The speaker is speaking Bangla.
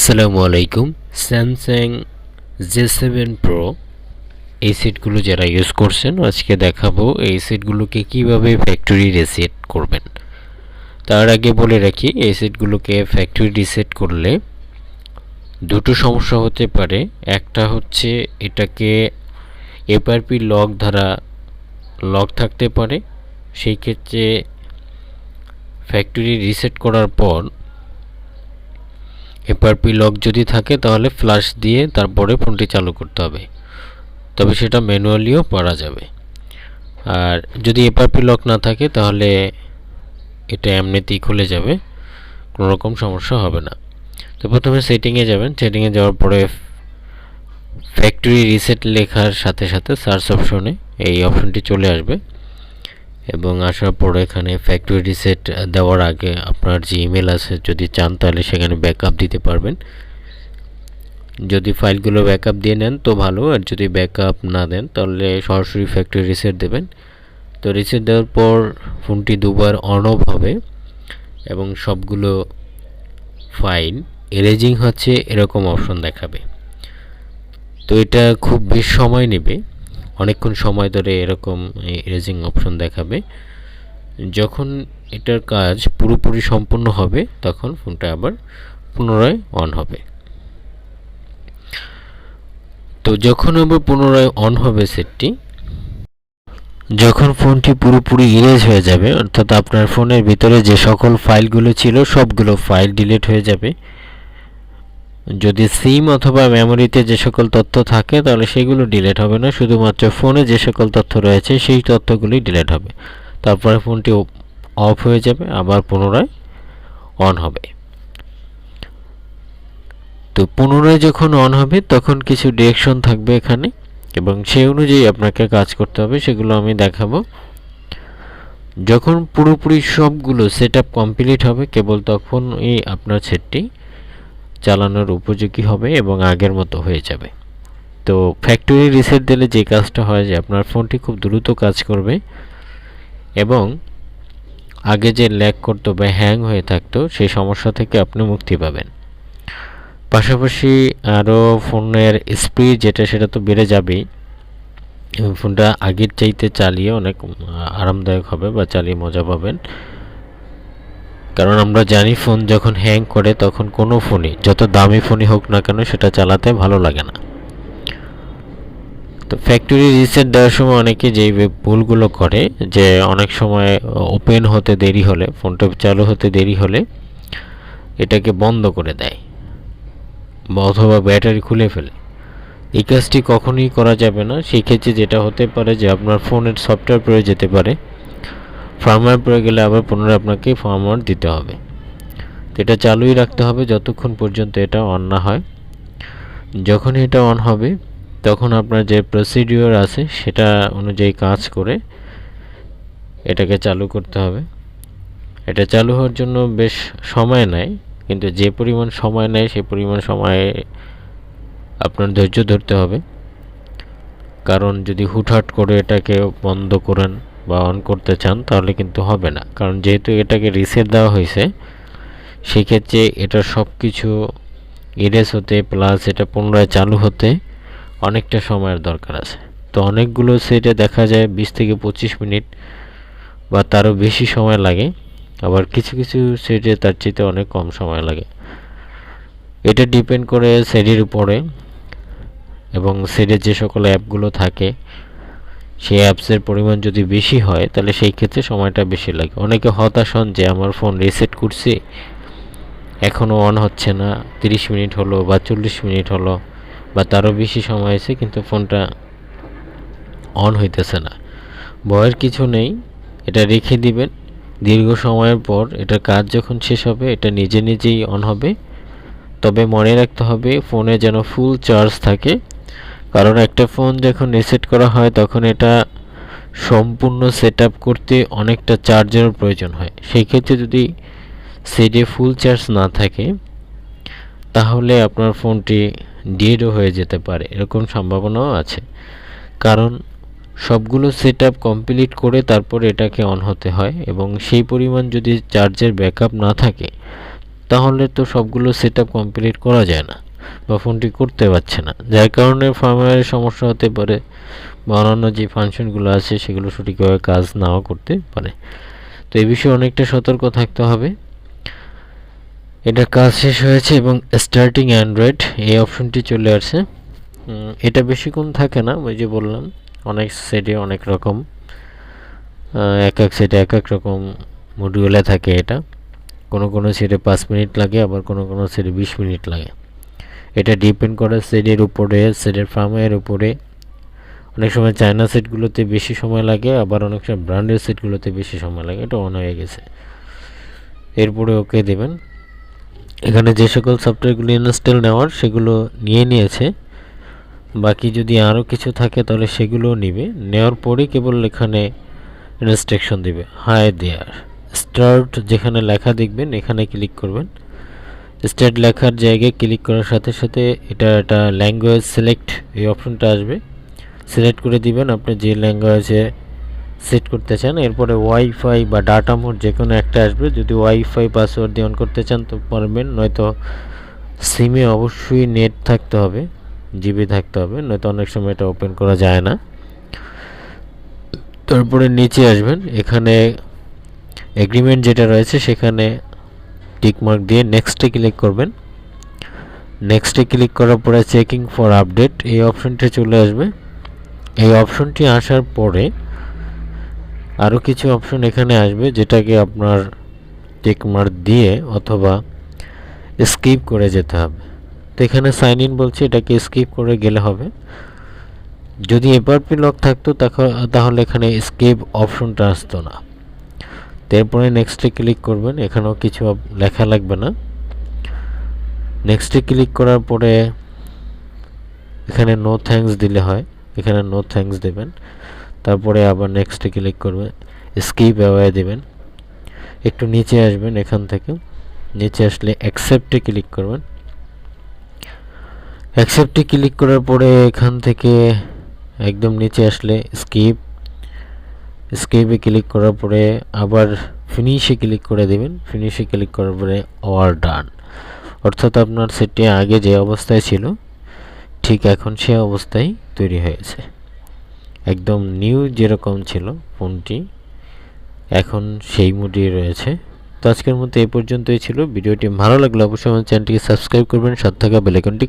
আসসালামু আলাইকুম। স্যামসাং J7 Pro এই সেটগুলো যারা ইউজ করছেন আজকে দেখাবো এই সেটগুলোকে কিভাবে ফ্যাক্টরি রিসেট করবেন। তার আগে বলে রাখি এই সেটগুলোকে ফ্যাক্টরি রিসেট করলে দুটো সমস্যা হতে পারে। একটা হচ্ছে এটাকে এফআরপি লক দ্বারা লক থাকতে পারে, সেই ক্ষেত্রে ফ্যাক্টরি রিসেট করার পর এফআরপি লক যদি থাকে তাহলে ফ্ল্যাশ দিয়ে তারপরে ফোনটি চালু করতে হবে, তবে সেটা ম্যানুয়ালিও পারা যাবে। আর যদি এফআরপি লক না থাকে তাহলে এটা এমনিতেই খুলে যাবে, কোনো রকম সমস্যা হবে না। তো প্রথমে সেটিংয়ে যাবেন, সেটিংয়ে যাওয়ার পরে ফ্যাক্টরি রিসেট লেখার সাথে সাথে সার্চ অপশনে এই অপশনটি চলে আসবে এবং আসার পরে এখানে ফ্যাক্টরি রিসেট দেওয়ার আগে আপনার যে ইমেল আছে যদি চান তাহলে সেখানে ব্যাকআপ দিতে পারবেন। যদি ফাইলগুলো ব্যাকআপ দিয়ে নেন তো ভালো, আর যদি ব্যাকআপ না দেন তাহলে সরাসরি ফ্যাক্টরি রিসেট দেবেন। তো রিসেট দেওয়ার পর ফোনটি দুবার অন অফ হবে এবং সবগুলো ফাইল এরেজিং হচ্ছে এরকম অপশন দেখাবে। তো এটা খুব বেশ সময় নেবে, অনেকক্ষণ সময় ধরে এরকম এরেজিং অপশন দেখাবে। যখন এটার কাজ পুরোপুরি সম্পূর্ণ হবে তখন ফোনটা আবার পুনরায় অন হবে। তো যখন আবার পুনরায় অন হবে সেটটি, যখন ফোনটি পুরোপুরি ইরেজ হয়ে যাবে, অর্থাৎ আপনার ফোনের ভিতরে যে সকল ফাইলগুলো ছিল সবগুলো ফাইল ডিলিট হয়ে যাবে। যদি সিম অথবা মেমোরিতে যে সকল তথ্য থাকে তাহলে সেগুলো ডিলিট হবে না, শুধুমাত্র ফোনে যে সকল তথ্য রয়েছে সেই তথ্যগুলি ডিলিট হবে। তারপরে ফোনটি অফ হয়ে যাবে, আবার পুনরায় অন হবে। তো পুনরায় যখন অন হবে তখন কিছু ডিরেকশন থাকবে এখানে এবং সেই অনুযায়ী আপনাকে কাজ করতে হবে, সেগুলো আমি দেখাবো। যখন পুরোপুরি সবগুলো সেটআপ কমপ্লিট হবে কেবল তখনই আপনার সেটটি চালানোর উপযোগী হবে এবং আগের মতো হয়ে যাবে। তো ফ্যাক্টরি রিসেট দিলে যে কাজটা হয় যে আপনার ফোনটি খুব দ্রুত কাজ করবে এবং আগে যে ল্যাগ করতো বা হ্যাং হয়ে থাকতো সেই সমস্যা থেকে আপনি মুক্তি পাবেন। পাশাপাশি আরও ফোনের স্পিড যেটা সেটা তো বেড়ে যাবেই এবং ফোনটা আগের চাইতে চালিয়ে অনেক আরামদায়ক হবে বা চালিয়ে মজা পাবেন। কারণ আমরা জানি ফোন যখন হ্যাং করে তখন কোনো ফোনই, যত দামি ফোনই হোক না কেন, সেটা চালাতে ভালো লাগে না। তো ফ্যাক্টরি রিসেট দেওয়ার সময় অনেকে যেই ভুলগুলো করে যে অনেক সময় ওপেন হতে দেরি হলে, ফোনটা চালু হতে দেরি হলে এটাকে বন্ধ করে দেয় বা অথবা ব্যাটারি খুলে ফেলে। এই কাজটি কখনোই করা যাবে না। সেই ক্ষেত্রে যেটা হতে পারে যে আপনার ফোনের সফটওয়্যার পড়ে যেতে পারে, ফার্মওয়্যার পড়ে গেলে আবার পুনরায় আপনাকে ফার্মওয়্যার দিতে হবে। তো এটা চালুই রাখতে হবে যতক্ষণ পর্যন্ত এটা অন না হয়। যখন এটা অন হবে তখন আপনার যে প্রসিডিওর আছে সেটা অনুযায়ী কাজ করে এটাকে চালু করতে হবে। এটা চালু হওয়ার জন্য বেশ সময় নেয়, কিন্তু যে পরিমাণ সময় নেয় সেই পরিমাণ সময়ে আপনার ধৈর্য ধরতে হবে। কারণ যদি হুটহাট করে এটাকে বন্ধ করেন বা অন করতে চান তাহলে কিন্তু হবে না, কারণ যেহেতু এটাকে রিসেট দেওয়া হয়েছে সেক্ষেত্রে এটা সব কিছু ইরেজ হতে প্লাস এটা পুনরায় চালু হতে অনেকটা সময়ের দরকার আছে। তো অনেকগুলো সেটে দেখা যায় 20 থেকে 25 মিনিট বা তারও বেশি সময় লাগে, আবার কিছু কিছু সেটে তার চেয়ে অনেক কম সময় লাগে। এটা ডিপেন্ড করে সেটের উপরে এবং সেটের যে সকল অ্যাপগুলো থাকে সেই অ্যাপসের পরিমাণ যদি বেশি হয় তাহলে সেই ক্ষেত্রে সময়টা বেশি লাগে। অনেকে হতাশ হন যে আমার ফোন রিসেট করছি এখনও অন হচ্ছে না, 30 মিনিট হলো বা 40 মিনিট হলো বা তারও বেশি সময় হয়েছে কিন্তু ফোনটা অন হইতেছে না। ভয়ের কিছু নেই, এটা রেখে দিবেন। দীর্ঘ সময়ের পর এটার কাজ যখন শেষ হবে এটা নিজে নিজেই অন হবে। তবে মনে রাখতে হবে ফোনে যেন ফুল চার্জ থাকে, কারণ একটা ফোন যখন রিসেট করা হয় তখন এটা সম্পূর্ণ সেটআপ করতে অনেকটা চার্জের প্রয়োজন হয়। সেই ক্ষেত্রে যদি সেটে ফুল চার্জ না থাকে তাহলে আপনার ফোনটি ডেডও হয়ে যেতে পারে, এরকম সম্ভাবনাও আছে। কারণ সবগুলো সেটআপ কমপ্লিট করে তারপর এটাকে অন হতে হয় এবং সেই পরিমাণ যদি চার্জের ব্যাকআপ না থাকে তাহলে তো সবগুলো সেটআপ কমপ্লিট করা যায় না বা ফোনটি করতে পারছে না, যার কারণে ফার্মওয়্যারের সমস্যা হতে পারে বা অন্যান্য যে ফাংশনগুলো আছে সেগুলো সঠিকভাবে কাজ নাও করতে পারে। তো এই বিষয়ে অনেকটা সতর্ক থাকতে হবে। এটা কাজ শেষ হয়েছে এবং স্টার্টিং অ্যান্ড্রয়েড এই অপশনটি চলে আসছে। এটা বেশিক্ষণ থাকে না, ওই যে বললাম অনেক সেটে অনেক রকম, এক এক সেটে এক এক রকম মডিউলে থাকে। এটা কোনো সেটে 5 মিনিট লাগে, আবার কোনো সেটে 20 মিনিট লাগে। এটা ডিপেন্ড করে সেটের উপরে, সেটের ফার্মওয়্যারের উপরে। অনেক সময় চায়না সেটগুলোতে বেশি সময় লাগে, আবার অনেক সময় ব্র্যান্ডের সেটগুলোতে বেশি সময় লাগে। এটা অন হয়ে গেছে, এরপরে ওকে দেবেন। এখানে যে সকল সফটওয়্যারগুলো ইনস্টল নেওয়ার সেগুলো নিয়ে নিয়েছে, বাকি যদি আরও কিছু থাকে তাহলে সেগুলোও নেবে। নেওয়ার পরে কেবল এখানে ইনস্ট্রাকশন দিবে হাই দেয়ার স্টার্ট, যেখানে লেখা দেখবেন এখানে ক্লিক করবেন। স্টার্ট লেখার জায়গায় ক্লিক করার সাথে সাথে এটা ল্যাঙ্গুয়েজ সিলেক্ট এই অপশনটা আসবে, সিলেক্ট করে দিবেন আপনি যে ল্যাঙ্গুয়েজে সেট করতে চান। এরপরে ওয়াইফাই বা ডাটা মোড যে কোনো একটা আসবে। যদি ওয়াইফাই পাসওয়ার্ড দিয়ে অন করতে চান তো পারবেন, নয়তো সিমে অবশ্যই নেট থাকতে হবে, জিবি থাকতে হবে, নয়তো অনেক সময় এটা ওপেন করা যায় না। তারপরে নিচে আসবেন, এখানে এগ্রিমেন্ট যেটা রয়েছে সেখানে টিকমার্ক দিয়ে নেক্সটে ক্লিক করবেন। নেক্সটে ক্লিক করার পরে চেকিং ফর আপডেট এই অপশনটি চলে আসবে। এই অপশনটি আসার পরে আরও কিছু অপশন এখানে আসবে, যেটাকে আপনার টিকমার্ক দিয়ে অথবা স্কিপ করে যেতে হবে। তো এখানে সাইন ইন বলছে, এটাকে স্কিপ করে গেলে হবে। যদি এফআরপি লক থাকতো তাহলে এখানে স্কিপ অপশনটা আসতো না। তারপরে নেক্সটে ক্লিক করবেন, এখানেও কিছু লেখা লাগবে না। নেক্সটে ক্লিক করার পরে এখানে নো থ্যাঙ্কস দিলে হয়, এখানে নো থ্যাঙ্কস দেবেন। তারপরে আবার নেক্সটে ক্লিক করবেন, স্কিপ অ্যাওয়ে দেবেন। একটু নিচে আসবেন, এখান থেকে নিচে আসলে অ্যাকসেপ্টে ক্লিক করবেন। অ্যাকসেপ্টে ক্লিক করার পরে এখান থেকে একদম নিচে আসলে স্কিপে ক্লিক করার পরে আবার ফিনিশে ক্লিক করে দেবেন। ফিনিশে ক্লিক করার পরে অল ডান, অর্থাৎ আপনার সেটটি আগে যে অবস্থায় ছিল ঠিক এখন সে অবস্থায় তৈরি হয়েছে, একদম নিউ যেরকম ছিল ফোনটি এখন সেই মোডে রয়েছে। তো আজকের মতো এই পর্যন্তই ছিল। ভিডিওটি ভালো লাগলে অবশ্যই আমার চ্যানেলটিকে সাবস্ক্রাইব করবেন, সাথে থাকা বেল আইকনটি